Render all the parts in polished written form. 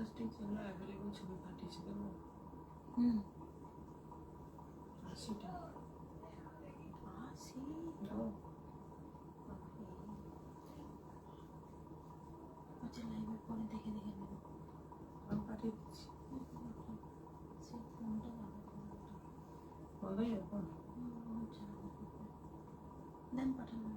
Fantastic যেগুলো available ছবি পাঠিয়েছে দেবো। 80 টাকা। 80 দাও। আচ্ছা লাইভের পরে দেখে দেখে নেব। আমি পাঠিয়ে দিচ্ছি। সেই ফোনটা বন্ধই এখন দেন পাঠানো।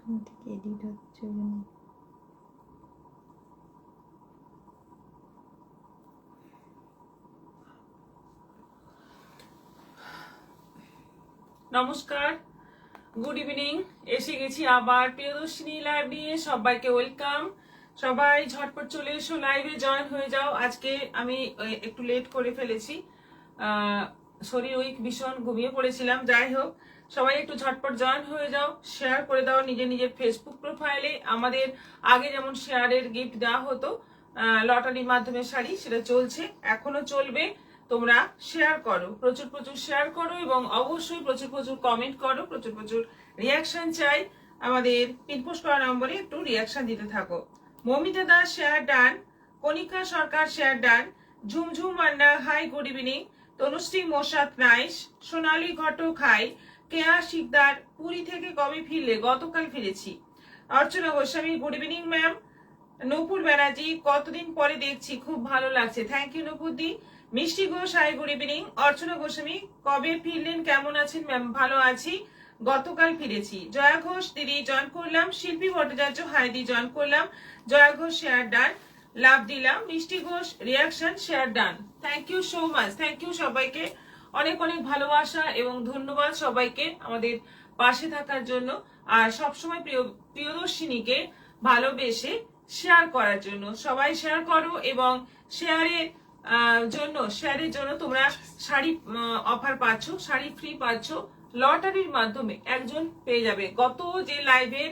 তোমার থেকে এডিট হচ্ছে ওই জন্য। নমস্কার, গুড ইভিনিং। এসে গেছি আবার প্রিয়দর্শিনী লাইভ নিয়ে। সবাইকে ওয়েলকাম। সবাই ঝটপট চলে এসো, লাইভে জয়েন হয়ে যাও। আজকে আমি একটু লেট করে ফেলেছি, শরীর উইক, ভীষণ ঘুমিয়ে পড়েছিলাম। যাই হোক, সবাই একটু ঝটপট জয়েন হয়ে যাও, শেয়ার করে দাও নিজের নিজের ফেসবুক প্রোফাইলে। আমাদের আগে যেমন শেয়ারের গিফট দেওয়া হতো লটারির মাধ্যমে শাড়ি, সেটা চলছে, এখনো চলবে। তোমরা শেয়ার করো, প্রচুর প্রচুর শেয়ার করো এবং অবশ্যই প্রচুর প্রচুর কমেন্ট করো, প্রচুর প্রচুর রিয়াকশন চাই। আমাদের পিনপোস্ট করা নম্বরে একটু রিয়াকশন দিতে থাকো। Mamita Das share done, Kanika Sarkar share done, Jhumjhum Manna hi good evening, Tanushree Moshat nice, Sonali Ghatak hi, Keya Sikdar Puri থেকে কবে ফিরলে? গতকাল ফিরেছি। Archana Goswami good evening ma'am. Nupur Banerjee কতদিন পরে দেখছি, খুব ভালো লাগছে, থ্যাংক ইউ নূপুর দি। মিষ্টি ঘোষ হাই গুড ইভিনিং। অর্চনা গোস্বামী কবে ফিরলেন, কেমন আছেন ম্যাম? ভালো আছি, গতকাল ফিরেছি। জয়া ঘোষ দিদি জয়েন করলাম। শিল্পী ভট্টাচার্য হাই দি জয়েন করলাম। Joya Ghosh share done, love দিলাম। Mishti Ghosh reaction share done, thank you so much. Thank you সবাইকে, অনেক অনেক ভালোবাসা এবং ধন্যবাদ সবাইকে আমাদের পাশে থাকার জন্য আর সবসময় প্রিয়দর্শিনীকে ভালোবেসে শেয়ার করার জন্য। সবাই শেয়ার করো এবং শেয়ারের জন্য তোমরা শাড়ি অফার পাচ্ছ, শাড়ি ফ্রি পাচ্ছ লটারির মাধ্যমে, একজন পেয়ে যাবে। গত যে লাইভের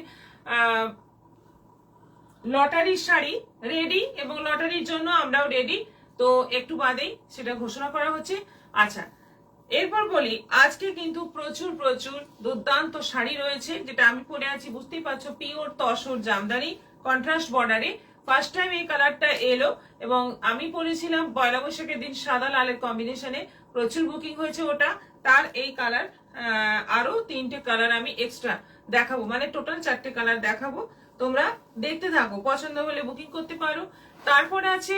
লটারির শাড়ি রেডি এবং লটারির জন্য আমরাও রেডি, তো একটু বাদেই সেটা ঘোষণা করা হচ্ছে। আচ্ছা, এরপর বলি, আজকে কিন্তু প্রচুর প্রচুর দুর্দান্ত শাড়ি রয়েছে, যেটা আমি পরে আছি বুঝতেই পারছো, পিওর তসর জামদানি কন্ট্রাস্ট বর্ডারে, ফার্স্ট টাইম এই কালারটা এলো এবং আমি পরেছিলাম পয়লা বৈশাখের দিন সাদা লালের কম্বিনেশনে, প্রচুর বুকিং হয়েছে ওটা। তার এই কালার আরো 3টে কালার আমি এক্সট্রা দেখাবো, মানে টোটাল 4টে কালার দেখাবো। তোমরা দেখতে থাকো, পছন্দ হলে বুকিং করতে পারো। তারপরে আছে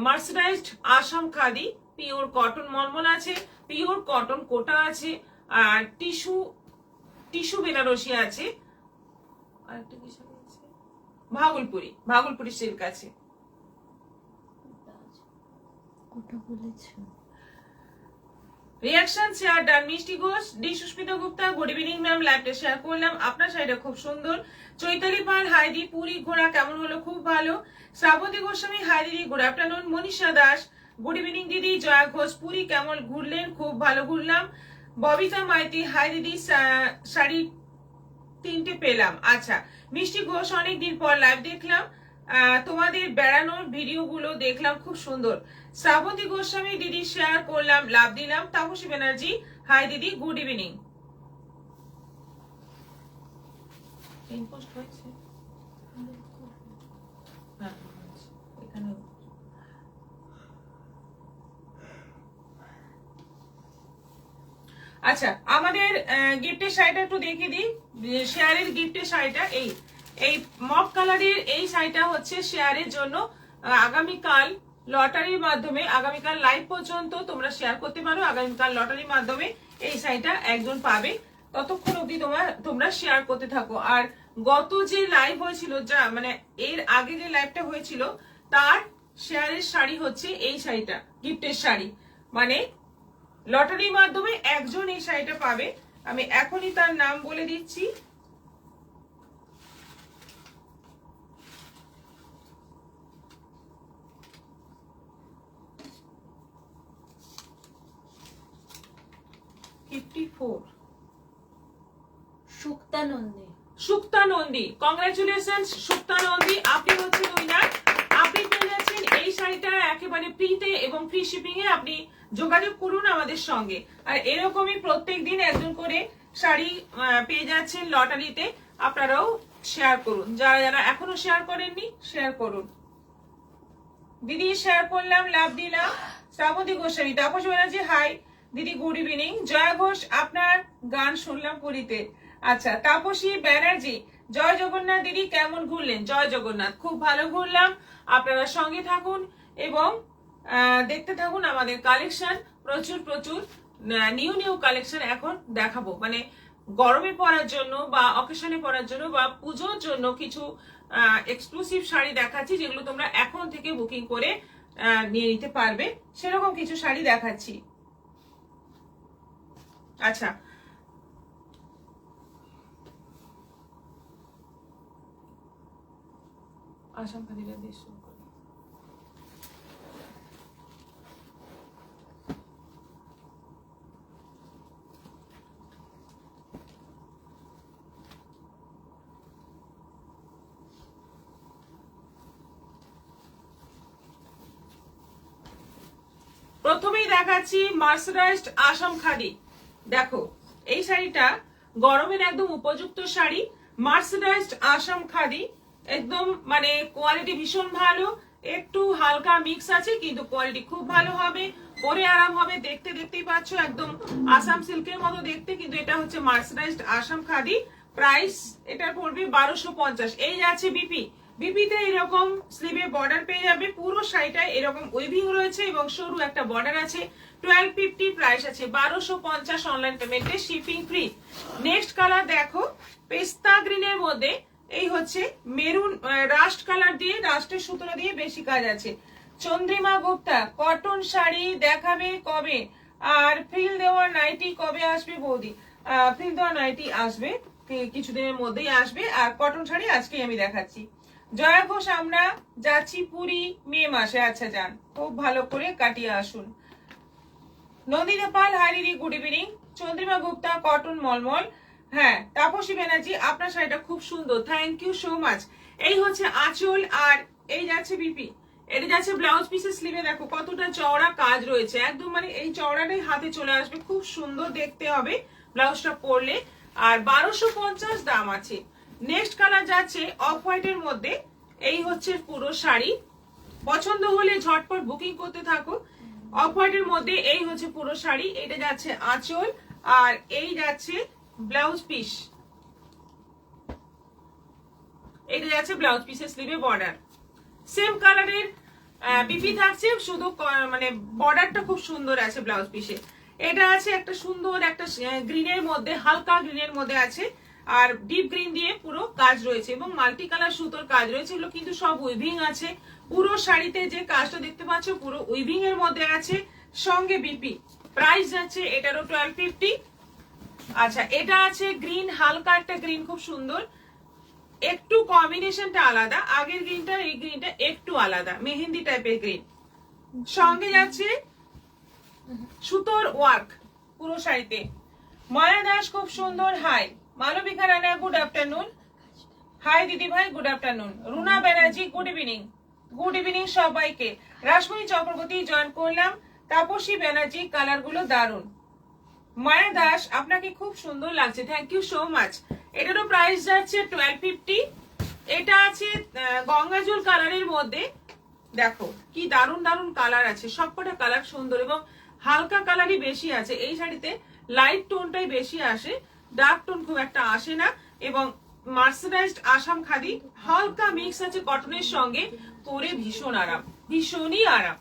মার্সিডাইজড আসাম খাদি, পিওর কটন মলমল আছে, পিওর কটন কোটা আছে, আর টিস্যু টিস্যু বেনারসি আছে, আর একটা কি শাড়ি আছে, ভাগলপুরি সিল্ক আছে। ওটা বলেছো। Reaction share done Mishti Ghosh, ডি Susmita Gupta, good evening ma'am, লাইভটা শেয়ার করলাম। আপনার শাড়িটা খুব সুন্দর। চৈতালি পাল, হাই দি, পুরী ঘোড়া কেমন হলো, খুব ভালো। শ্রাবন্তী গোস্বামী, হাই দিদি, good afternoon. Manisha Das, good evening দিদি। জয়া ঘোষ, পুরী কেমন ঘুরলেন, খুব ভালো ঘুরলাম। ববিতা মাইতি, হাই দিদি, শাড়ি 3টে পেলাম। আচ্ছা মিষ্টি ঘোষ, অনেকদিন পর লাইভ দেখলাম, তোমাদের বেড়ানোর ভিডিওগুলো দেখলাম, খুব সুন্দর। শ্রাবন্তী গোস্বামী দিদি, শেয়ার করলাম, লাভ দিলাম। তাপসী ব্যানার্জি, হাই দিদি, গুড ইভিনিং। আচ্ছা আমাদের গিফটের শাড়িটা একটু দেখিয়ে দিই। শেয়ারের গিফটের শাড়িটা এই এই মফ কালারের এই শাড়িটা হচ্ছে শেয়ারের জন্য। আগামীকাল লটারির মাধ্যমে, আগামীকাল লাইভ পর্যন্ত তোমরা শেয়ার করতে পারো। আগামীকাল লটারির মাধ্যমে এই শাড়িটা একজন পাবে, ততক্ষণ অবধি তোমরা শেয়ার করতে থাকো। আর গত যে লাইভ হয়েছিল, যা মানে এর আগে যে লাইভটা হয়েছিল, তার শেয়ারের শাড়ি হচ্ছে এই শাড়িটা, গিফটের শাড়ি। মানে লটারির মাধ্যমে একজন এই শাড়িটা পাবে। আমি এখনই তার নাম বলে দিচ্ছি। সুক্তা নন্দী, কংগ্রাচুলেশন সুক্তা নন্দী, আপনি হচ্ছেন উইনার। আপনি পেয়ে যাচ্ছেন এই শাড়িটা একেবারে ফ্রিতে এবং ফ্রি শিপিং এ। আপনি যোগাযোগ করুন আমাদের সঙ্গে। আর এরকমই প্রত্যেকদিন একজন করে শাড়ি পেয়ে যাচ্ছেন লটারিতে। আপনারাও শেয়ার করুন, যারা যারা এখনো শেয়ার করেননি শেয়ার করুন। দিদি শেয়ার করলাম, লাভ দিলাম। শ্রাবন্তী গোস্বামী, তাপস ব্যানার্জি, হাই দিদি, গুড ইভিনিং। জয়া ঘোষ, আপনার গান শুনলাম পুরীতে। আচ্ছা তাপসী ব্যানার্জি, জয় জগন্নাথ দিদি, কেমন ঘুরলেন? জয় জগন্নাথ, খুব ভালো ঘুরলাম। আপনারা সঙ্গে থাকুন এবং দেখতে থাকুন আমাদের কালেকশন। প্রচুর প্রচুর নিউ কালেকশন এখন দেখাবো, মানে গরমে পরার জন্য বা অকেশনে পরার জন্য বা পুজোর জন্য কিছু এক্সক্লুসিভ শাড়ি দেখাচ্ছি, যেগুলো তোমরা এখন থেকে বুকিং করে নিয়ে নিতে পারবে। সেরকম কিছু শাড়ি দেখাচ্ছি। আচ্ছা আসাম খাদিরা দিয়ে শুরু করি। প্রথমেই দেখাচ্ছি মার্সারাইজড আসাম খাদি। দেখো এই শাড়িটা গরমের একদম উপযুক্ত শাড়ি। মার্সারাইজড আসাম খাদি, একদম মানে কোয়ালিটি ভীষণ ভালো। একটু হালকা মিক্স আছে কিন্তু কোয়ালিটি খুব ভালো হবে, পরে আরাম হবে। দেখতেই পাচ্ছ একদম আসাম সিল্কের মতো দেখতে, কিন্তু এটা হচ্ছে মার্সারাইজড আসাম খাদি। প্রাইস এটা পড়বে 1250। এই যাচ্ছে বিপিতে এরকম স্লিভে বর্ডার পেয়ে যাবে। পুরো শাড়িটায় এরকম উইভিং রয়েছে এবং সরু একটা বর্ডার আছে। 1250 প্রাইস আছে, 1250 অনলাইন পেমেন্টে, শিপিং ফ্রি। নেক্সট কালার দেখো, পেস্তা গ্রিনের মধ্যে এই হচ্ছে মেরুন রাস্ট কালার দিয়ে, রাস্টের সুতো দিয়ে বেশি কাজ আছে। চন্দ্রিমা গুপ্তা, কটন শাড়ি দেখাবে কবে? আর ফ্রিল দেওয়া নাইটি কবে আসবে বৌদি? ফ্রিল দেওয়া নাইটি আসবে কিছুদিনের মধ্যেই আসবে, আর কটন শাড়ি আজকে আমি দেখাচ্ছি। জয়া ঘোষ, আমরা যাচ্ছি পুরী মে মাসে। আচ্ছা যান, খুব ভালো করে কাটিয়ে আসুন। নন্দিতা পাল, হাই দিদি, good evening. Chandrima Gupta, cotton মলমল। হ্যাঁ তাপসী ব্যানার্জি, আপনার শাড়িটা খুব সুন্দর, থ্যাংক ইউ সো মাচ। এই হচ্ছে আঁচল, আর এই যাচ্ছে বিপি। এটা যাচ্ছে ব্লাউজ পিসের স্লিভে। দেখো কতটা চওড়া কাজ রয়েছে, একদম মানে এই চওড়াটাই হাতে চলে আসবে, খুব সুন্দর দেখতে হবে ব্লাউজটা পরলে। আর 1250 দাম আছে। নেক্সট কালার যাচ্ছে অফ হোয়াইটের মধ্যে, এই হচ্ছে পুরো শাড়ি। পছন্দ হলে ঝটপট বুকিং করতে থাকো। অফ হোয়াইটের মধ্যে এই হচ্ছে পুরো শাড়ি। এটা যাচ্ছে আঁচল আর এই যাচ্ছে ব্লাউজ পিস। এটা যাচ্ছে ব্লাউজ পিসের স্লিভে বর্ডার। সেম কালারের পিপি থাকছে, শুধু মানে বর্ডারটা খুব সুন্দর আছে ব্লাউজ পিসে। এটা আছে একটা সুন্দর একটা গ্রিনের মধ্যে, হালকা গ্রিনের মধ্যে আছে আর ডিপ গ্রিন দিয়ে পুরো কাজ রয়েছে এবং মাল্টি কালার সুতোর কাজ রয়েছে। এগুলো কিন্তু সব উইভিং আছে। পুরো শাড়িতে যে কাজটা দেখতে পাচ্ছ পুরো উইভিং এর মধ্যে আছে, সঙ্গে বিপি। প্রাইস যাচ্ছে এটারও 1250। আচ্ছা, এটা আছে গ্রিন, হালকা একটা গ্রিন, খুব সুন্দর, একটু কম্বিনেশনটা আলাদা। আগের গ্রিনটা এই গ্রিনটা একটু আলাদা, মেহেন্দি টাইপের গ্রিন। সঙ্গে যাচ্ছে সুতোর ওয়ার্ক পুরো শাড়িতে। মায়া দাস খুব সুন্দর, hi. Malabika Rana good afternoon. Hi দিদি ভাই, good afternoon. Runa Banerjee good evening. Good evening সবাইকে। রাসমণি চক্রবর্তী জয়েন করলাম। তাপসী ব্যানার্জি, কালার গুলো দারুন। মায়া দাস আপনাকে খুব সুন্দর লাগছে, থ্যাংক ইউ সো মাচ। এটারও প্রাইস যাচ্ছে 1250। এটা আছে গঙ্গাজল কালারের মধ্যে। দেখো কি দারুন দারুন কালার আছে, সবকটা কালার সুন্দর এবং হালকা কালারই বেশি আছে এই শাড়িতে। লাইট টোনটাই বেশি আসে, ডার্ক টোন খুব একটা আসে না। এবং মার্সারাইজড আসাম খাদি হালকা মিক্স আছে কটনের সঙ্গে, পরে ভীষণ আরাম, ভীষণই আরাম।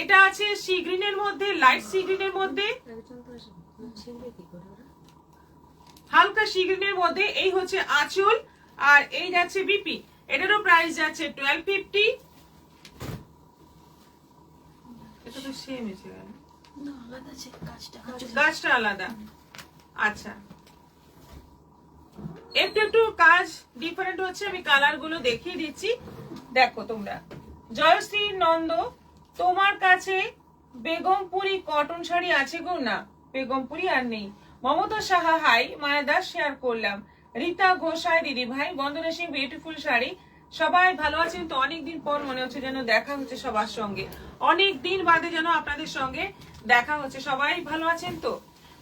এটা আছে সি গ্রিনের মধ্যে, লাইট সি গ্রিনের মধ্যে, হালকা সি গ্রিনের মধ্যে। এই হচ্ছে আঁচল আর এই যাচ্ছে বিপি। এটারও প্রাইস যাচ্ছে 1250। এটা তো সেম এসে গেল, গাছটা আলাদা। আচ্ছা, একটু একটু কাজ ডিফারেন্ট হচ্ছে, আমি কালার গুলো দেখিয়ে দিচ্ছি। দেখো তোমরা, জয়শ্রী নন্দ, তোমার কাছে বেগমপুরি কটন শাড়ি আছে গো? না, বেগমপুরি আর নেই। মমতা সাহা হাই, মায়া দাস শেয়ার করলাম। রীতা ঘোষাই দিদি ভাই, বন্দনা সিং বিউটিফুল শাড়ি। সবাই ভালো আছেন তো? অনেকদিন পর মনে হচ্ছে যেন দেখা হচ্ছে সবার সঙ্গে, অনেক দিন বাদে যেন আপনাদের সঙ্গে দেখা হচ্ছে। সবাই ভালো আছেন তো?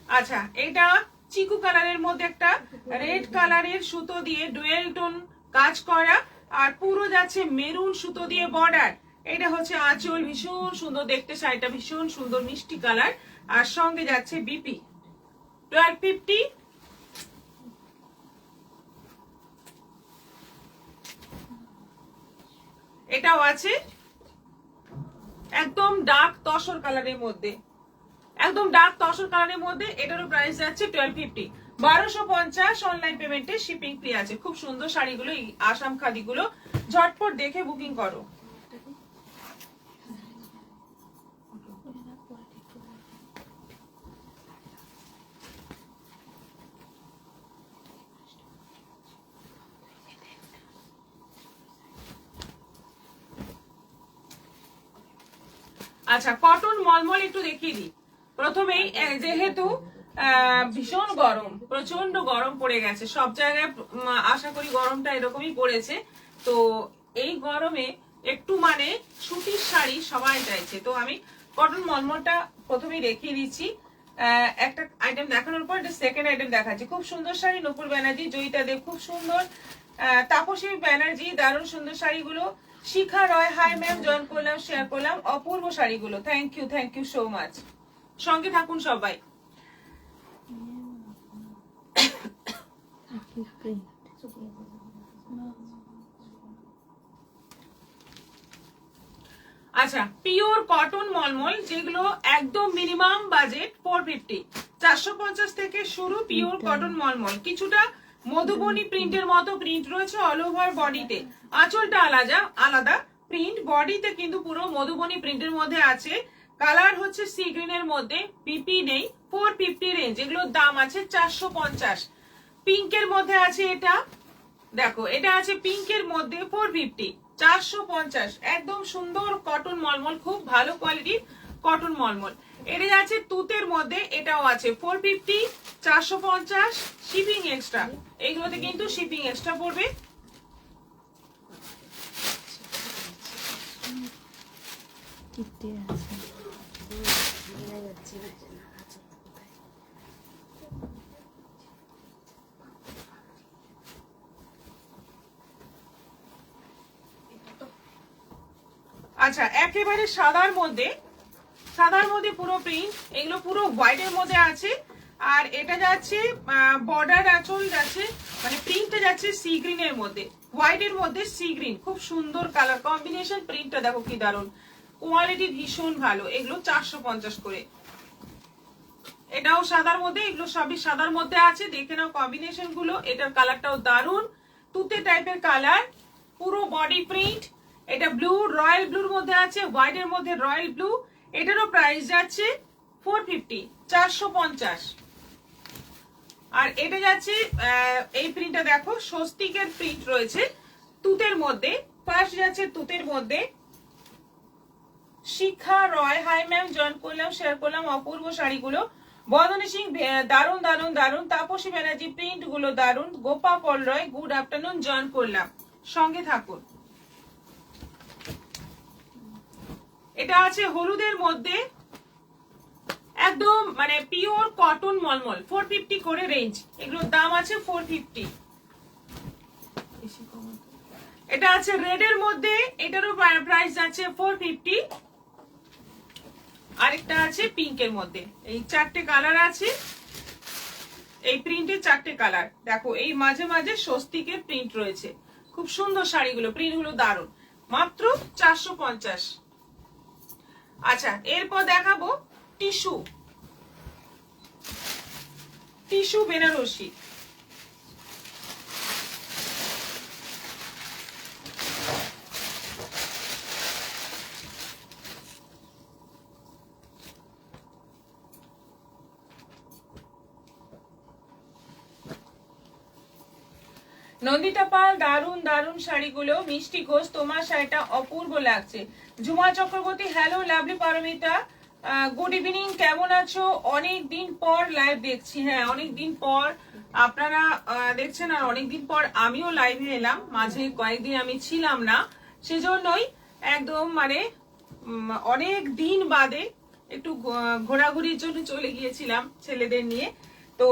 আচ্ছা, এটা চিকু কালারের মধ্যে একটা রেড কালারের সুতো দিয়ে ডুয়েল টোন কাজ করা আর পুরো যাচ্ছে মেরুন সুতো দিয়ে বর্ডার। এটা হচ্ছে আঁচল, ভীষণ সুন্দর দেখতে শাড়িটা, ভীষণ সুন্দর মিষ্টি কালার। আর সঙ্গে যাচ্ছে বিপি। 1250। এটাও আছে একদম ডার্ক তসর কালারের মধ্যে, একদম ডার্ক তসর কালারের মধ্যে। এটারও প্রাইস যাচ্ছে 1250। 1250 অনলাইন পেমেন্টে, শিপিং ফ্রি আছে। খুব সুন্দর শাড়িগুলো, এই আসাম খাদিগুলো ঝটপট দেখে বুকিং করো। আচ্ছা, কটন মলমল একটু দেখিয়ে দিই প্রথমেই। যেহেতু ভীষণ গরম, প্রচন্ড গরম পড়ে গেছে সব জায়গায়, আশা করি গরমটা এরকমই পড়েছে। তো এই গরমে একটু মানে সুতির শাড়ি সবাই চাইছে, তো আমি কটন মলমলটা প্রথমেই দেখিয়ে দিচ্ছি। একটা আইটেম দেখানোর পর একটা সেকেন্ড আইটেম দেখাচ্ছি। খুব সুন্দর শাড়ি, নূপুর ব্যানার্জি, জয়িতা দেব খুব সুন্দর, তাপসী ব্যানার্জি দারুণ সুন্দর শাড়িগুলো। শিখা রয় হাই ম্যাম, জয়েন করলাম, শেয়ার করলাম। অপূর্ব শাড়িগুলো, থ্যাংক ইউ সো মাচ। সঙ্গে থাকুন সবাই। আচ্ছা, পিওর কটন মলমল, যেগুলো একদম মিনিমাম বাজেট 450, 450 থেকে শুরু পিওর কটন মলমল। কিছুটা মধুবনী প্রিন্টের মতো প্রিন্ট রয়েছে অল ওভার বডিতে। আঁচলটা আলাদা আলাদা প্রিন্ট, বডিতে কিন্তু পুরো মধুবনী প্রিন্টের মধ্যে আছে। কালার হচ্ছে সি গ্রিনের মধ্যে, পিপি নেই। 450 রেঞ্জ, এগুলোর দাম আছে 450। পিঙ্কের মধ্যে আছে এটা, দেখো এটা আছে পিঙ্কের মধ্যে 450, 450। একদম সুন্দর কটন মলমল, খুব ভালো কোয়ালিটির কটন মলমল। এটা আছে তুতের মধ্যে, এটাও আছে 450, 450 শিপিং এক্সট্রা। এইগুলোতে কিন্তু শিপিং এক্সট্রা পড়বে। আচ্ছা, একেবারে সাদার মধ্যে পুরো প্রিন্ট, এগুলো পুরো হোয়াইটের মধ্যে আছে। আর এটা যাচ্ছে বর্ডার আঁচল যাচ্ছে, মানে প্রিন্টটা যাচ্ছে সি গ্রিনের মধ্যে, হোয়াইটের মধ্যে সি গ্রিন, খুব সুন্দর কালার কম্বিনেশন। প্রিন্টটা দেখো কি দারুণ, কোয়ালিটি ভীষণ ভালো। এগুলো 450 করে। এটাও সাদার মধ্যে, এগুলো সবই সাদার মধ্যে আছে। দেখে নাও কম্বিনেশন গুলো। এটার কালারটাও দারুণ, তুতে টাইপের কালার, পুরো বডি প্রিন্ট। এটা ব্লু, রয়্যাল ব্লুর মধ্যে আছে, হোয়াইটের মধ্যে রয়্যাল ব্লু। এটারও প্রাইস যাচ্ছে 450, 450। আর এটা যাচ্ছে এই প্রিন্টটা দেখো, স্বস্তিকের প্রিন্ট রয়েছে তুতের মধ্যে। ফার্স্ট যাচ্ছে তুতের মধ্যে শিখা রয়। হাই ম্যাম, জয়েন করলাম, শেয়ার করলাম অপূর্ব শাড়িগুলো। বদনী সিং, দারুন দারুন দারুন। তাপসী ব্যানার্জি, প্রিন্ট গুলো দারুন। গোপা পল রয়, গুড আফটারনুন, জয়েন করলাম, সঙ্গে থাকুন। এটা আছে হলুদের মধ্যে, একদম মানে পিওর কটন মলমল, 450 করে রেঞ্জ। এগুলোর দাম আছে 450। এটা আছে রেড এর মধ্যে, এটারও প্রাইস আছে 450। আরেকটা আছে পিঙ্কের মধ্যে। এই 4টে কালার আছে, এই প্রিন্টের 4টে কালার। দেখো এই মাঝে মাঝে স্বস্তিকের প্রিন্ট রয়েছে, খুব সুন্দর শাড়িগুলো, প্রিন্টগুলো দারুণ, মাত্র 450। আচ্ছা, এরপর দেখাবো টিস্যু বেনারসি। নন্দিতা পাল, দারুন দারুন শাড়িগুলো। মিষ্টি ঘোষ, তোমার শাড়িটা অপূর্ব লাগছে। Jhuma Chakraborty, hello lovely Paromita, good evening, কেমন আছো? অনেক দিন পর লাইভ দেখছি। হ্যাঁ, অনেক দিন পর আপনারা দেখছেন, আর অনেকদিন পর আমিও লাইভে এলাম। মাঝে কয়েকদিন আমি ছিলাম না, সেজন্যই একদম মানে অনেক দিন বাদে একটু ঘোরাঘুরির জন্য চলে গিয়েছিলাম ছেলেদের নিয়ে। তো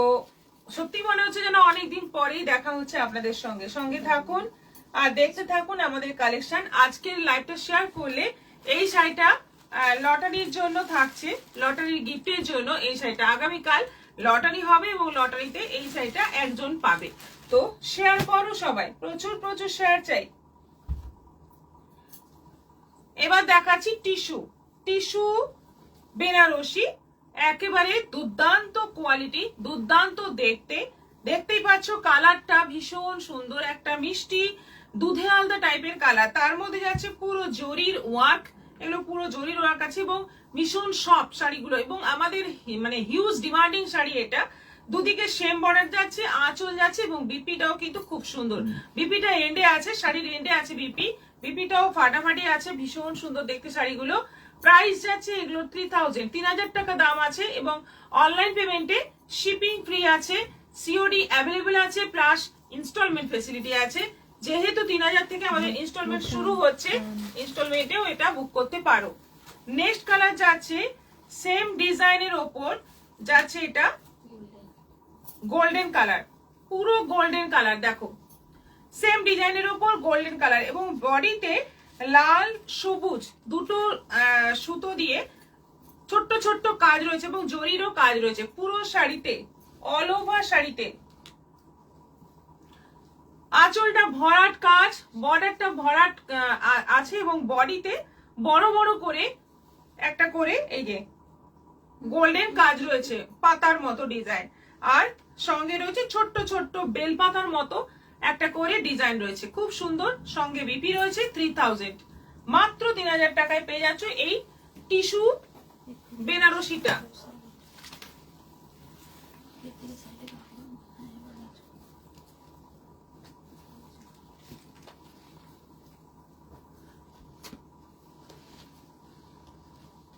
সত্যি মনে হচ্ছে যেন অনেকদিন পরেই দেখা হচ্ছে আপনাদের সঙ্গে। সঙ্গে থাকুন আর দেখতে থাকুন আমাদের কালেকশন। আজকের লাইভটা শেয়ার করলে এই শাড়িটা লটারির জন্য থাকছে, লটারির গিফটের জন্য এই শাড়িটা। আগামীকাল লটারি হবে এবং লটারিতে এই শাড়িটা একজন পাবে। তো শেয়ার করো সবাই, প্রচুর প্রচুর শেয়ার চাই। এবার দেখাচ্ছি টিস্যু বেনারসি, একেবারে দুর্দান্ত কোয়ালিটি, দুর্দান্ত দেখতে। দেখতেই পাচ্ছ কালারটা ভীষণ সুন্দর, একটা মিষ্টি দুধে আলদা টাইপের কালার। তার মধ্যে যাচ্ছে পুরো জরির ওয়ার্ক, এগুলো পুরো জরির ওয়ার্ক আছে এবং ভীষণ সফট শাড়িগুলো। এবং আমাদের মানে হিউজ ডিমান্ডিং শাড়ি এটা। দুদিকে সেম বর্ডার যাচ্ছে, আঁচল যাচ্ছে এবং বিপিটাও কিন্তু খুব সুন্দর। বিপিটা এন্ডে আছে, শাড়ির এন্ডে আছে বিপিটাও ফাটাফাটি আছে, ভীষণ সুন্দর দেখতে শাড়িগুলো। প্রাইস যাচ্ছে এগুলো 3000 টাকা দাম আছে এবং অনলাইন পেমেন্টে শিপিং ফ্রি আছে, সিওডি অ্যাভেলেবল আছে, প্লাস ইনস্টলমেন্ট ফেসিলিটি আছে। যেহেতু 3000 থেকে আমাদের ইনস্টলমেন্ট শুরু হচ্ছে, ইনস্টলমেন্টেও এটা বুক করতে পারো। নেক্সট কালার যাচ্ছে সেম ডিজাইনের ওপর যাচ্ছে, এটা গোল্ডেন কালার, পুরো গোল্ডেন কালার। দেখো সেম ডিজাইনের ওপর গোল্ডেন কালার এবং বডিতে লাল সবুজ দুটো সুতো দিয়ে ছোট্ট ছোট্ট কাজ রয়েছে এবং জরিরও কাজ রয়েছে পুরো শাড়িতে, অল ওভার শাড়িতে। আঁচলটা ভরাট কাজ, বর্ডারটা ভরাট আছে এবং বডিতে বড় বড় করে একটা করে এই যে গোল্ডেন কাজ রয়েছে, পাতার মতো ডিজাইন। আর সঙ্গে রয়েছে ছোট্ট ছোট্ট বেল পাতার মতো একটা করে ডিজাইন রয়েছে, খুব সুন্দর। সঙ্গে বিপি রয়েছে 3000, মাত্র 3000 টাকায় পেয়ে যাচ্ছ এই টিস্যু বেনারসিটা।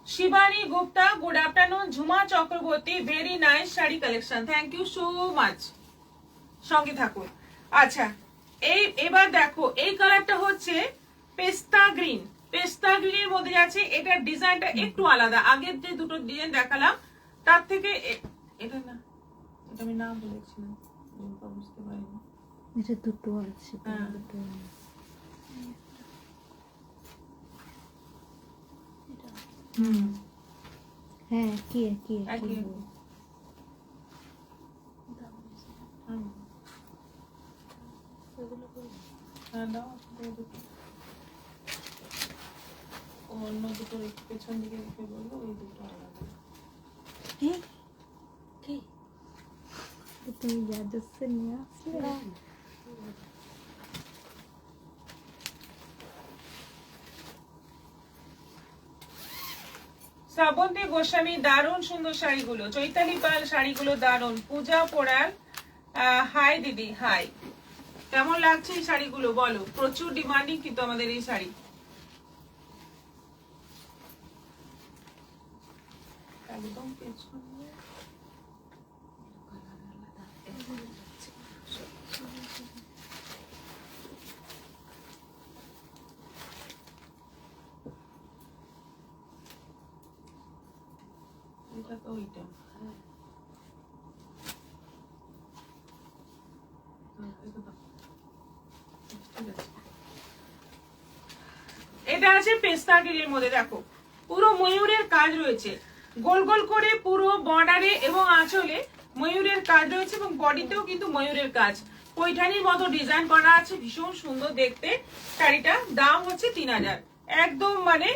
Shivani Gupta, good afternoon. Jhuma Chakraborty, very nice sari collection, thank you so much, সঙ্গে থাকুন। আচ্ছা, এবার দেখো এই কালারটা হচ্ছে পেস্তা গ্রিন, পেস্তা গ্রিনের মধ্যে যাচ্ছে। এটার ডিজাইনটা একটু আলাদা, আগের যে দুটো ডিজাইন দেখালাম তার থেকে এটা না, এটা আমি নাম বলেছিলাম, বুঝতে পারিনি। এটা দুটো আছে, দুটো হ্যাঁ কি কি একই। অন্য দুটো পেছন দিকে রেখে বলবো ওই দুটো আলাদা। কি তুমি যাচ্ছে নিয়ে আসলে শ্রাবন্তী গোস্বামী দারুণ সুন্দর শাড়িগুলো, চৈতালি পাল শাড়িগুলো দারুণ। পূজা পোড়াল হাই দিদি, হাই। কেমন লাগছে এই শাড়িগুলো বলো? প্রচুর ডিমান্ডিং কিন্তু আমাদের এই শাড়ি। একদম পেছনে এটা তো ওইটা। এটা আছে পেস্তা গ্রিনের মধ্যে, দেখো পুরো ময়ূরের কাজ রয়েছে, গোল গোল করে পুরো বর্ডারে এবং আঁচলে ময়ূরের কাজ রয়েছে এবং বডিতেও কিন্তু ময়ূরের কাজ, পৈঠানির মতো ডিজাইন করা আছে, ভীষণ সুন্দর দেখতে। শাড়িটা দাম হচ্ছে 3000, একদম মানে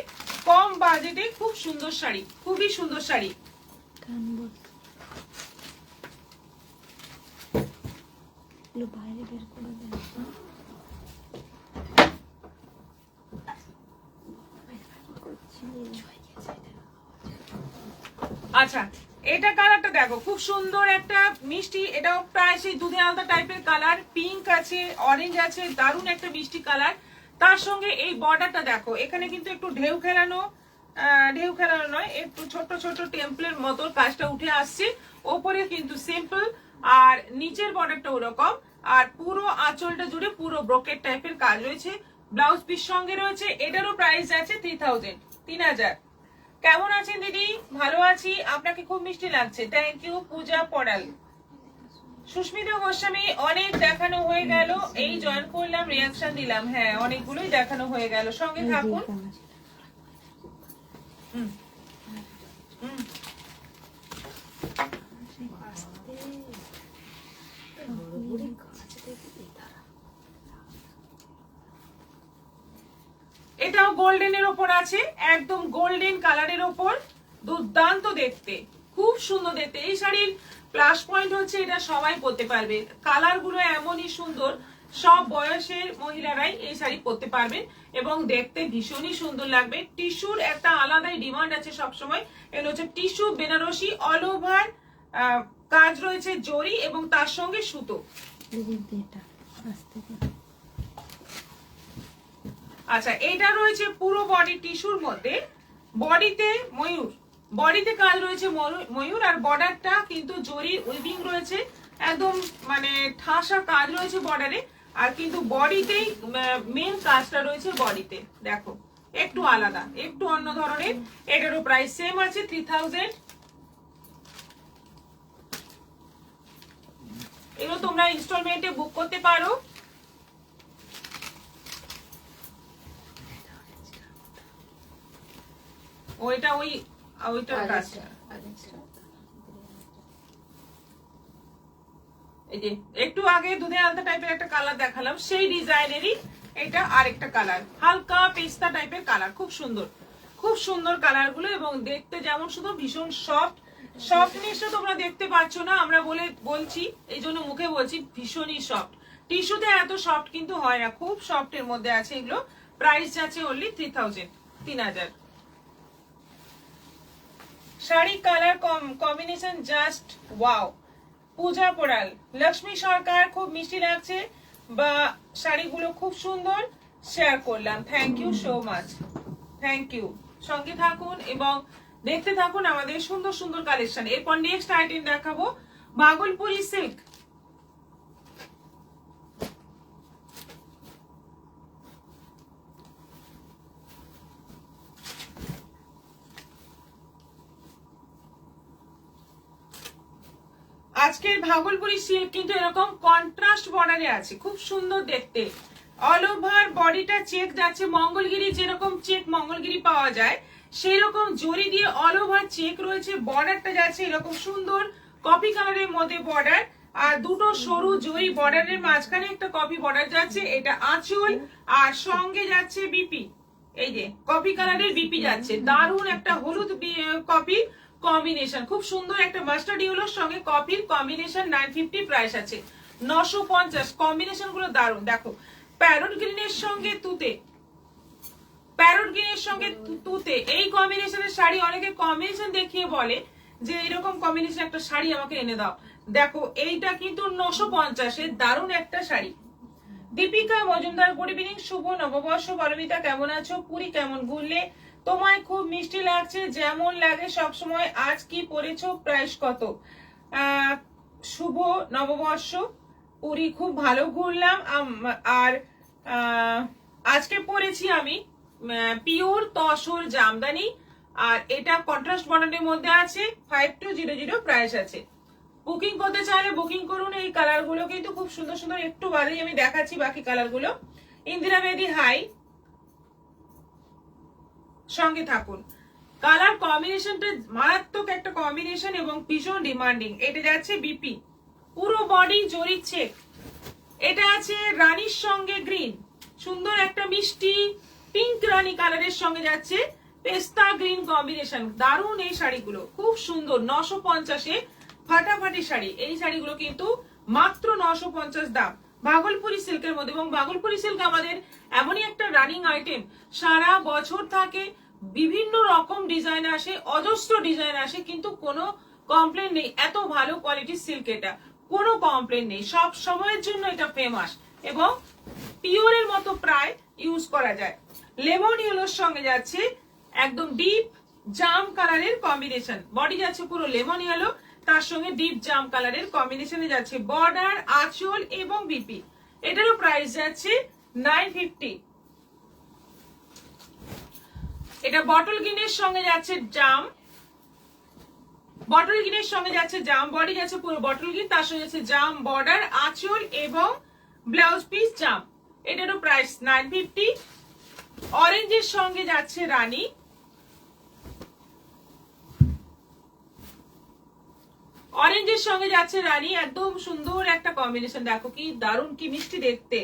কম বাজেটে খুব সুন্দর শাড়ি, খুবই সুন্দর শাড়ি। বাইরে বের করে দেন। আচ্ছা এটা কালারটা দেখো, খুব সুন্দর একটা মিষ্টি, এটাও প্রায় সেই দুধে আলতা টাইপের কালার, পিঙ্ক আছে, অরেঞ্জ আছে, দারুণ একটা মিষ্টি কালার। তার সঙ্গে এই বর্ডারটা দেখো, এখানে কিন্তু একটু ঢেউ খেলানো নয়, একটু ছোট ছোট টেম্পলের মতো কাজটা উঠে আসছে, ওপরে কিন্তু সিম্পল, আর নিচের বর্ডারটা ওরকম, আর পুরো আঁচলটা জুড়ে পুরো ব্রোকেট টাইপের কাজ রয়েছে, ব্লাউজ পিস সঙ্গে রয়েছে। এটারও প্রাইস আছে 3000। কেমন আছেন দিদি? ভালো আছি, আপনাকে খুব মিষ্টি লাগছে, থ্যাংক ইউ। পূজা পড়াল, সুস্মিতা গোস্বামী অনেক দেখানো হয়ে গেল, এই জয়েন করলাম, রিয়াকশন দিলাম। হ্যাঁ অনেকগুলোই দেখানো হয়ে গেল, সঙ্গে থাকুন। এটাও গোল্ডেনের ওপর আছে, একদম গোল্ডেন কালারের ওপর, দুর্দান্ত দেখতে, খুব সুন্দর দেখতে। এই শাড়ির প্লাস পয়েন্ট হচ্ছে এটা সবাই পরতে পারবে, কালার গুলো এমনই সুন্দর, সব বয়সের মহিলারাই এই শাড়ি পরতে পারবেন এবং দেখতে ভীষণই সুন্দর লাগবে। টিস্যুর একটা আলাদাই ডিমান্ড আছে সবসময়, এগুলো হচ্ছে টিস্যু বেনারসি, অল ওভার কাজ রয়েছে জরি এবং তার সঙ্গে সুতো। আচ্ছা এটা রয়েছে পুরো বডি টিস্যুর মধ্যে, বডিতে ময়ূর, বডিতে কাজ রয়েছে ময়ূর, আর বর্ডারটা কিন্তু জরি উইভিং রয়েছে, একদম মানে ঠাসা কাজ রয়েছে বর্ডারে, আর কিন্তু বডিতেই মেন কাজটা রয়েছে বডিতে। দেখো একটু আলাদা, একটু অন্য ধরনের। এটারও প্রাইস সেম আছে 3000। এগুলো তোমরা ইনস্টলমেন্টে বুক করতে পারো। ওইটা ওইটার কাজটা এই যে একটু আগে দুধে আলতা টাইপের একটা কালার দেখালাম, সেই ডিজাইনেরই এটা আরেকটা কালার, হালকা পেস্তা টাইপের কালার, খুব সুন্দর, খুব সুন্দর কালার গুলো, এবং দেখতে যেমন শুধু ভীষণ সফট। সফটনেসটা তোমরা দেখতে পাচ্ছ না, আমরা বলছি এই জন্য মুখে বলছি, ভীষণই সফট। টিস্যুতে এত সফট কিন্তু হয় না, খুব সফটের মধ্যে আছে এগুলো। প্রাইস আছে only 3000। Sari colour combination just wow. Puja Poral, Lakshmi Sarkar, খুব মিষ্টি লাগছে, বা শাড়িগুলো খুব সুন্দর, শেয়ার করলাম, thank you so much, thank you. সঙ্গে থাকুন এবং দেখতে থাকুন আমাদের সুন্দর সুন্দর কালেকশন। এরপর নেক্সট আইটেম দেখাবো ভাগলপুরি সিল্ক। আজকের ভাগলপুরি সিল্ক কিন্তু এরকম কন্ট্রাস্ট বর্ডারে আছে, খুব সুন্দর দেখতে, অল ওভার বডিটা চেক যাচ্ছে, মঙ্গলগিরি যেরকম চেক মঙ্গলগিরি পাওয়া যায় সেই রকম জরি দিয়ে অল ওভার চেক রয়েছে, বর্ডারটা যাচ্ছে এরকম সুন্দর কপি কালারের মধ্যে বর্ডার, আর দুটো সরু জরি বর্ডারের মাঝখানে একটা কপি বর্ডার যাচ্ছে, এটা আঁচল, আর সঙ্গে যাচ্ছে বিপি, এই যে কপি কালারের বিপি যাচ্ছে, দারুণ একটা হলুদ কপি কম্বিনেশন, খুব সুন্দর একটা মাস্টার্ড ইয়েলোর সঙ্গে কপির কম্বিনেশন। 950 প্রাইস আছে, 950। কম্বিনেশন গুলো দারুণ। দেখো প্যারট গ্রিনের সঙ্গে তুতে, প্যারট গ্রিনের সঙ্গে তুতে, এই কম্বিনেশনের শাড়ি অনেকে কম্বিনেশন দেখিয়ে বলে যে এরকম কম্বিনেশন একটা শাড়ি আমাকে এনে দাও। দেখো এইটা কিন্তু 950-এর দারুণ একটা শাড়ি। দীপিকা মজুমদার, গুড ইভিনিং, শুভ নববর্ষ। পারমিতা কেমন আছো? পুরি কেমন ঘুরলে? তোমায় খুব মিষ্টি লাগছে, যেমন লাগে সবসময়। আজ কি পরেছো? প্রাইস কত? শুভ নববর্ষ পুরি, খুব ভালো ঘুরলাম। আর আজকে পরেছি আমি পিওর তসর জামদানি, আর এটা কন্ট্রাস্ট বর্ডারের মধ্যে আছে, 5200 প্রাইস আছে। বুকিং করতে চাইলে বুকিং করুন। এই কালার গুলো কিন্তু খুব সুন্দর সুন্দর, একটু বাদেই আমি দেখাচ্ছি বাকি কালার গুলো। ইন্দিরা বেদি হাই, সঙ্গে থাকুন। কালার কম্বিনেশনটা মারাত্মক একটা কম্বিনেশন এবং ভীষণ ডিমান্ডিং। এটা যাচ্ছে বিপি, পুরো বডি জরি চেক, এটা আছে রানীর সঙ্গে গ্রিন, সুন্দর একটা মিষ্টি পিঙ্ক রানী কালারের সঙ্গে যাচ্ছে পেস্তা গ্রিন কম্বিনেশন, দারুণ এই শাড়িগুলো, খুব সুন্দর। 950-এ ফাটাফাটি শাড়ি, এই শাড়িগুলো কিন্তু মাত্র 950 দাম, ভাগলপুরি সিল্কের মধ্যে। এবং ভাগলপুরি সিল্ক আমাদের এমনই একটা রানিং আইটেম, সারা বছর থাকে, বিভিন্ন রকম ডিজাইন আসে, অজস্র ডিজাইন আসে, কিন্তু কোনো কমপ্লেন নেই, এত ভালো কোয়ালিটির সিল্ক, এটা কোনো কমপ্লেন নেই, সব সময়ের জন্য এটা ফেমাস এবং পিওরের মতো প্রায় ইউজ করা যায়। লেমন ইয়েলোর সঙ্গে যাচ্ছে একদম ডিপ জাম কালারের কম্বিনেশন, বডি যাচ্ছে পুরো লেমন ইয়েলো, তার সঙ্গে ডিপ জাম কালারের কম্বিনেশনে যাচ্ছে বর্ডার, আঁচল এবং বিপি। এটারও প্রাইস যাচ্ছে 950। এটা বটল গ্রিনের সঙ্গে যাচ্ছে জাম, বটল গ্রিনের সঙ্গে যাচ্ছে জাম, বডি যাচ্ছে পুরো বটল গ্রিন, তার সঙ্গে যাচ্ছে জাম বর্ডার, আঁচল এবং ব্লাউজ পিস জাম। এটারও প্রাইস 950। অরেঞ্জের সঙ্গে যাচ্ছে রানী, অরেঞ্জের সঙ্গে যাচ্ছে রানী, একদম সুন্দর একটা কম্বিনেশন। দেখো কি দারুণ, কি মিষ্টি দেখতে,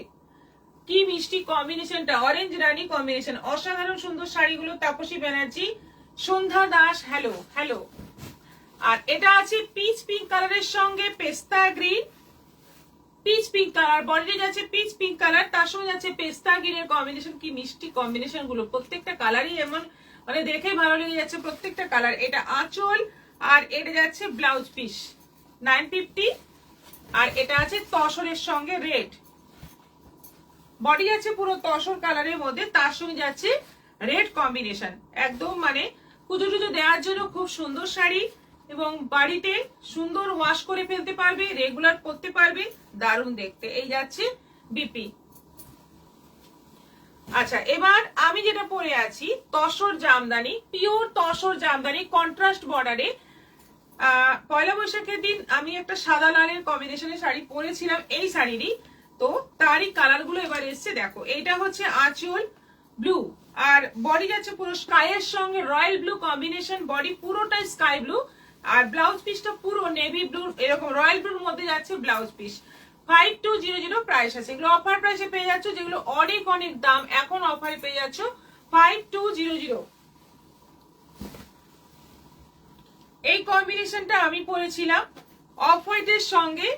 কি মিষ্টি কম্বিনেশনটা, অরেঞ্জ রানী কম্বিনেশন, অসাধারণ সুন্দর শাড়িগুলো। তাপসী ব্যানার্জি, সন্ধ্যা দাস, হ্যালো হ্যালো। আর এটা আছে পিচ পিঙ্ক কালারের সঙ্গে পেস্তা গ্রিন, পিচ পিঙ্ক কালার, বডিতে যাচ্ছে পিচ পিঙ্ক কালার, তার সঙ্গে যাচ্ছে পেস্তা গ্রিনের কম্বিনেশন। কি মিষ্টি কম্বিনেশন গুলো, প্রত্যেকটা কালারই এমন, মানে দেখে ভালো লেগে যাচ্ছে প্রত্যেকটা কালার। এটা আঁচল, আর এটা যাচ্ছে ব্লাউজ পিস, 950। আর এটা আছে তসরের সঙ্গে রেড, বডি যাচ্ছে পুরো তসর কালারের মধ্যে, তার সঙ্গে যাচ্ছে রেড কম্বিনেশন, একদম মানে পুজো টুজো দেওয়ার জন্য খুব সুন্দর শাড়ি, এবং বাড়িতে সুন্দর ওয়াশ করে ফেলতে পারবে, রেগুলার পরতে পারবে, দারুণ দেখতে। এই যাচ্ছে বিপি। আচ্ছা, এবার আমি যেটা পরে আছি তসর জামদানি, পিওর তসর জামদানি, কন্ট্রাস্ট বর্ডারে। পয়লা বৈশাখের দিন আমি একটা সাদা লালের কম্বিনেশনের শাড়ি পরেছিলাম, এই শাড়িরই, তো তারই কালার গুলো এবার এসছে। দেখো এইটা হচ্ছে আঁচল ব্লু, আর বডি যাচ্ছে পুরো স্কাইয়ের সঙ্গে রয়্যাল ব্লু কম্বিনেশন, বডি পুরোটাই স্কাই ব্লু, আর ব্লাউজ পিসটা পুরো নেভি ব্লু, এরকম রয়্যাল ব্লুর মধ্যে যাচ্ছে ব্লাউজ পিস। 5200 প্রাইস আছে, এগুলো অফার প্রাইসে পেয়ে যাচ্ছ, যেগুলো অনেক অনেক দাম, এখন অফারে পেয়ে যাচ্ছ 5200। এই কম্বিনেশনটা আমি পরেছিলাম অফ হোয়াইটের সঙ্গে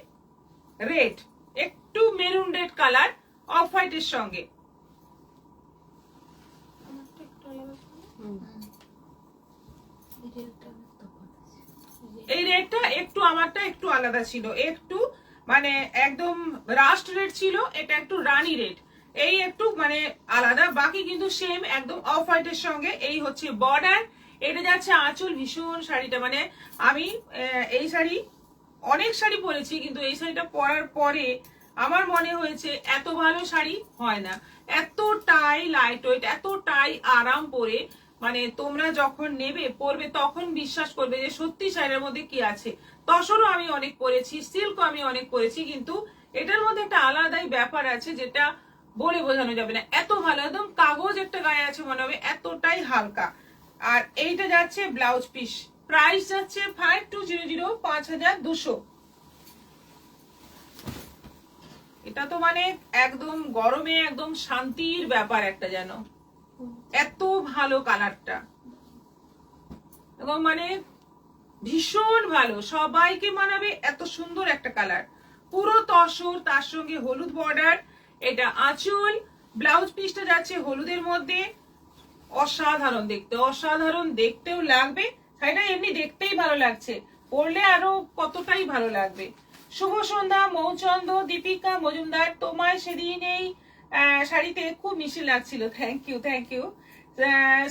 রেড, একটু মেরুন রেড কালার অফ হোয়াইটের সঙ্গে। এই রেডটা একটু, আমারটা একটু আলাদা ছিল, একটু মানে একদম রাস্ট রেড ছিল, এটা একটু রানী রেড, এই একটু মানে আলাদা, বাকি কিন্তু সেম একদম অফ হোয়াইটের সঙ্গে। এই হচ্ছে বর্ডার, এটা যাচ্ছে আঁচল। ভীষণ শাড়িটা, মানে আমি এই শাড়ি অনেক শাড়ি পরেছি, কিন্তু এই শাড়িটা পরার পরে আমার মনে হয়েছে এত ভালো শাড়ি হয় না, এতটাই লাইট ওয়েট, এতটাই আরাম পরে, মানে তোমরা যখন নেবে পরবে তখন বিশ্বাস করবে যে সত্যি শাড়ির মধ্যে কি আছে। তসরও আমি অনেক পরেছি, সিল্কও আমি অনেক পরেছি, কিন্তু এটার মধ্যে একটা আলাদাই ব্যাপার আছে যেটা বলে বোঝানো যাবে না, এত ভালো, একদম কাগজ একটা গায়ে আছে মনে হবে, এতটাই হালকা। আর এইটা যাচ্ছে ব্লাউজ পিস, প্রাইস যাচ্ছে 5200, 5200। এটা তো মানে একদম গরমে একদম শান্তির ব্যাপার একটা, যেন এত ভালো কালারটা, এবং মানে ভীষণ ভালো, সবাইকে মানাবে, এত সুন্দর একটা কালার, পুরো তসর, তার সঙ্গে হলুদ বর্ডার। এটা আঁচল, ব্লাউজ পিসটা যাচ্ছে হলুদের মধ্যে, অসাধারণ দেখতে, অসাধারণ দেখতেও লাগবে, শাড়িটা এমনি দেখতেই ভালো লাগছে, পরলে আরো কতটাই ভালো লাগবে। শুভ সন্ধ্যা মৌচন্দ, দীপিকা মজুমদার, তোমায় সেদিন এই শাড়িতে খুব মিষ্টি লাগছিল, thank you thank you.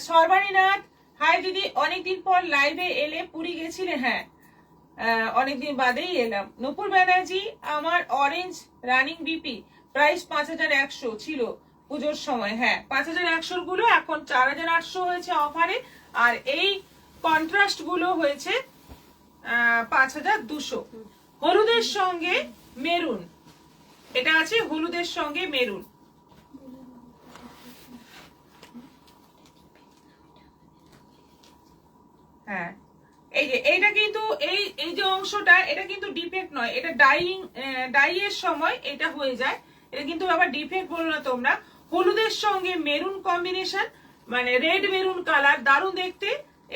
Sarbani Nath, hi দিদি, অনেকদিন পর লাইভে এলে, পুরী গেছিলে? হ্যাঁ, অনেকদিন বাদেই এলাম। নূপুর ব্যানার্জি, আমার অরেঞ্জ রানিং বিপি প্রাইস 5100 ছিল পুজোর সময়, হ্যাঁ 5100 গুলো এখন 4800 হয়েছে অফারে, আর এই কন্ট্রাস্ট গুলো হয়েছে 5200। হলুদের সঙ্গে মেরুন, এটা আছে হলুদের সঙ্গে মেরুন। হ্যাঁ, এই যে এইটা কিন্তু এই যে অংশটা, এটা কিন্তু ডিফেক্ট নয়, এটা ডাইয়ের সময় এটা হয়ে যায়, এটা কিন্তু আবার ডিফেক্ট বলো না তোমরা। হলুদের সঙ্গে মেরুন কম্বিনেশন, মানে রেড মেরুন কালার, দারুণ দেখতে।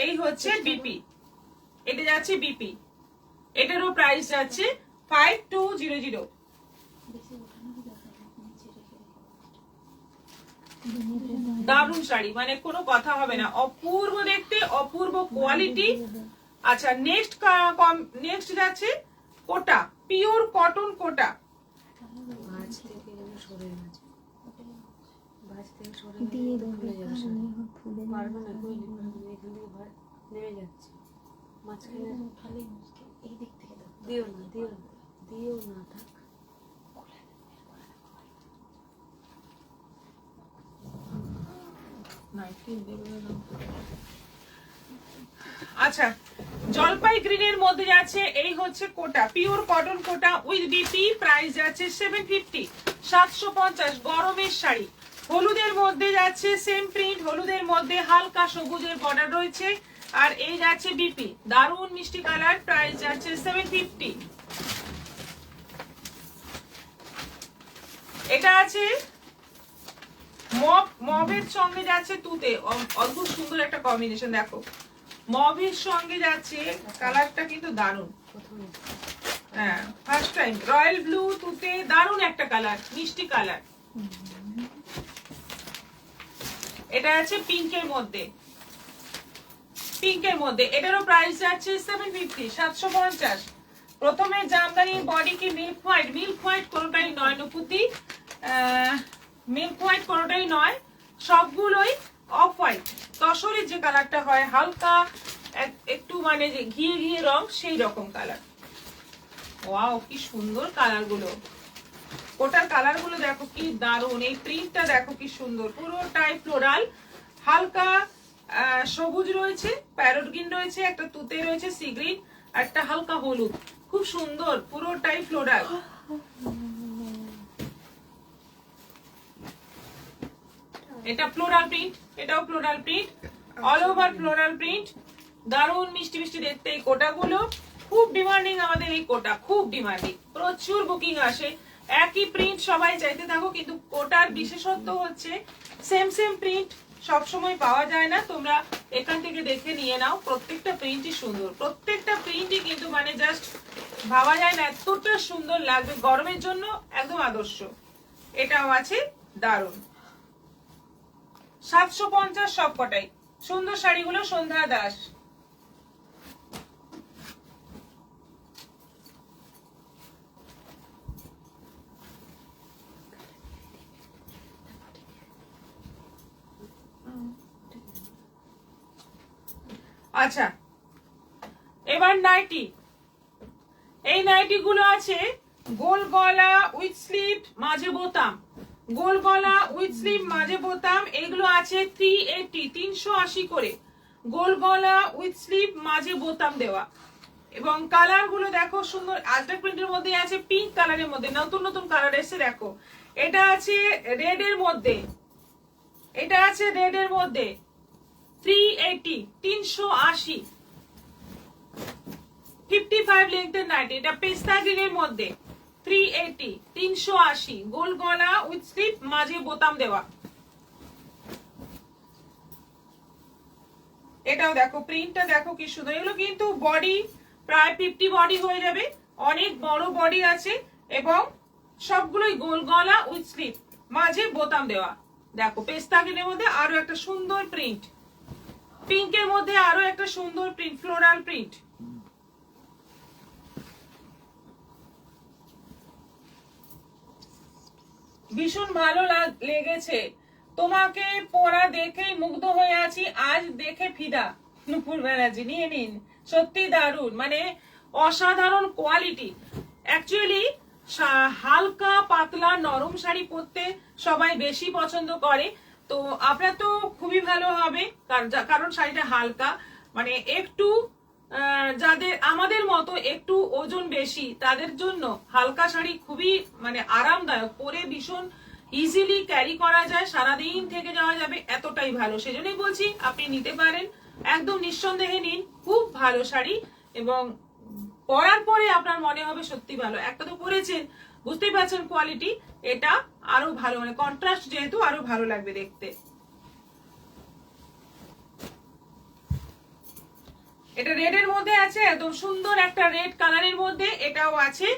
এই হচ্ছে বিপি, এটা যাচ্ছে বিপি, এটারও প্রাইস যাচ্ছে 5200। দারুণ শাড়ি, মানে কোনো কথা হবে না, অপূর্ব দেখতে, অপূর্ব কোয়ালিটি। আচ্ছা, নেক্সট যাচ্ছে কোটা, পিওর কটন কোটা। আচ্ছা, জলপাই গ্রিনের মধ্যে যাচ্ছে, এই হচ্ছে Kota, pure cotton Kota with BP, price যাচ্ছে 750, 750। গরমের শাড়ি, হলুদের মধ্যে যাচ্ছে সেম প্রিন্ট, হলুদের মধ্যে হালকা সবুজের বর্ডার রয়েছে, আর এই যাচ্ছে বিপি, দারুণ মিষ্টি কালার, প্রাইস যাচ্ছে 750। এটা আছে মবের সঙ্গে যাচ্ছে তুতে, অদ্ভুত সুন্দর একটা কম্বিনেশন, দেখো মবের সঙ্গে যাচ্ছে, কালারটা কিন্তু দারুণ। হ্যাঁ, ফার্স্ট টাইম রয়্যাল ব্লু তুতে, দারুণ একটা কালার, মিষ্টি কালার। এটা আছে পিঙ্কের মধ্যে, পিঙ্কের মধ্যে, এটারও প্রাইস যাচ্ছে 750, 750। প্রথমে জামদানির বডি কি মিল্ক হোয়াইট, মিল্ক হোয়াইট কোনোটাই নয় নুপুতি, মিল্ক হোয়াইট কোনোটাই নয়, সবগুলোই অফ হোয়াইট, তসরের যে কালারটা হয়, হালকা একটু মানে যে ঘিয়ে ঘিয়ে রং, সেই রকম কালার। ওয়াও, কি সুন্দর কালার গুলো, কোটার কালার গুলো দেখো কি দারুণ, এই প্রিন্টটা দেখো কি সুন্দর, পুরোটাই ফ্লোরাল, হালকা সবুজ রয়েছে, প্যারট গ্রিন রয়েছে, একটা তুতে রয়েছে সি গ্রিন, আর একটা হালকা হলুদ, খুব সুন্দর, পুরোটাই ফ্লোরাল। এটা ফ্লোরাল প্রিন্ট, এটাও floral print, all over floral print, দারুণ মিষ্টি মিষ্টি দেখতে এই কোটাগুলো, খুব ডিমান্ডিং আমাদের এই কোটা, খুব ডিমান্ডিং, প্রচুর বুকিং আসে, একই প্রিন্ট সবাই চাইতে থাকো, কিন্তু কোটার বিশেষত্ব হচ্ছে সেম সেম প্রিন্ট সবসময় পাওয়া যায় না, তোমরা এখান থেকে দেখে নিয়ে নাও, প্রত্যেকটা প্রিন্টই সুন্দর, প্রত্যেকটা প্রিন্টই কিন্তু মানে জাস্ট ভাবা যায় না এতটা সুন্দর লাগবে, গরমের জন্য একদম আদর্শ। এটাও আছে দারুণ, 750 সবকটাই। সুন্দর শাড়িগুলো সন্ধ্যা দাস। আচ্ছা, এবার নাইটি, এই নাইটি গুলো আছে গোল গলা উইথ স্লিভ, মাঝে বোতাম, গোল গলা উইথ স্লিভ, মাঝে বোতাম, এগুলো আছে 380, 380 করে, গোল গলা উইথ স্লিভ, মাঝে বোতাম দেওয়া, এবং কালার গুলো দেখো সুন্দর, আজরাক প্রিন্টের মধ্যে আছে, পিঙ্ক কালারের মধ্যে, নতুন নতুন কালার এসে দেখো, এটা আছে রেড এর মধ্যে, এটা আছে রেড এর মধ্যে, 380 380 55 লেন্থের নাইটি, এটা পেস্তা গ্রিনের মধ্যে 380 380 গোল গলা উইথ স্লিপ, মাঝে বোতাম দেওয়া। এটাও দেখো, প্রিন্টটা দেখো কি সুন্দর। এগুলো কিন্তু বডি প্রায় 50 বডি হয়ে যাবে, অনেক বড় বডি আছে এবং সবগুলোই গোল গলা উইথ স্লিপ, মাঝে বোতাম দেওয়া। দেখো পেস্তা গ্রিনের মধ্যে আরো একটা সুন্দর প্রিন্ট, পিঙ্কের মধ্যে আরো একটা সুন্দর প্রিন্ট, ফ্লোরাল প্রিন্ট। ভীষণ ভালো লেগেছে, তোমাকে পরা দেখেই মুগ্ধ হয়ে আছি, আজ দেখে ফিদা। নুপুর ব্যানার্জি নিয়ে নিন, সত্যি দারুণ, মানে অসাধারণ কোয়ালিটি। অ্যাকচুয়ালি হালকা পাতলা নরম শাড়ি পরতে সবাই বেশি পছন্দ করে, তো আপনার তো খুবই ভালো হবে, কারণ শাড়িটা হালকা, মানে একটু যাদের আমাদের মতো একটু ওজন বেশি তাদের জন্য হালকা শাড়ি খুবই মানে আরামদায়ক, পরে ভীষণ ইজিলি ক্যারি করা যায়, সারাদিন থেকে যাওয়া যাবে, এতটাই ভালো। সেজন্যই বলছি আপনি নিতে পারেন, একদম নিঃসন্দেহে নিন, খুব ভালো শাড়ি এবং পরার পরে আপনার মনে হবে সত্যি ভালো। একটা তো পরেছেন, বুঝতেই পারছেন কোয়ালিটি, এটা আরো ভালো, মানে কন্ট্রাস্ট যেহেতু আরো ভালো লাগবে দেখতে। এটা রেড এর মধ্যে আছে, একদম সুন্দর একটা রেড কালারের মধ্যে, এটাও আছে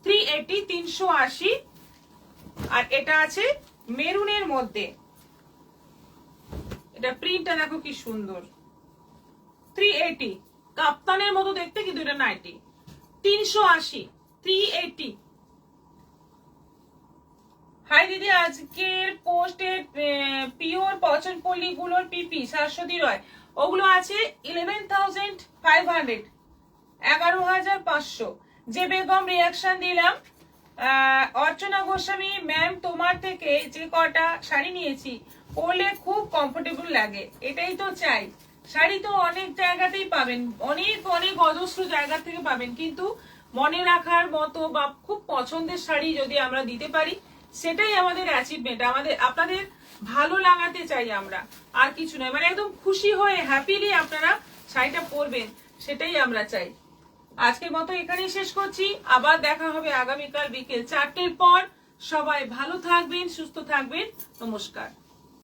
380 380, আর এটা আছে মেরুনের মধ্যে। এটা প্রিন্টটা দেখো কি সুন্দর, 380, কাপ্তানের মতো দেখতে, কিন্তু এটা নাইটি। 380 380। হাই দিদি, আজকের পোস্টের পিওর পছন্দ পল্লী গুলোর পিপি শাশ্বতী রয়, ওগুলো আছে 11,500, 11,500। যে বেগম রিয়াকশন দিলাম, অর্চনা গোস্বামী ম্যাম, তোমার থেকে যে কটা শাড়ি নিয়েছি পরলে খুব কমফোর্টেবল লাগে, এটাই তো চাই। শাড়ি তো অনেক জায়গাতেই পাবেন, অনেক অনেক অজস্র জায়গা থেকে পাবেন, কিন্তু মনে রাখার মতো বা খুব পছন্দের শাড়ি যদি আমরা দিতে পারি, সেটাই আমাদের অ্যাচিভমেন্ট। আপনাদের ভালো লাগাতে চাই আমরা, আর কিছু নয়, মানে একদম খুশি হয়ে হ্যাপিলি আপনারা শাড়িটা পরবেন, সেটাই আমরা চাই। আজকের মতো এখানেই শেষ করছি, আবার দেখা হবে আগামীকাল বিকেল 4টের পর। সবাই ভালো থাকবেন, সুস্থ থাকবেন, নমস্কার।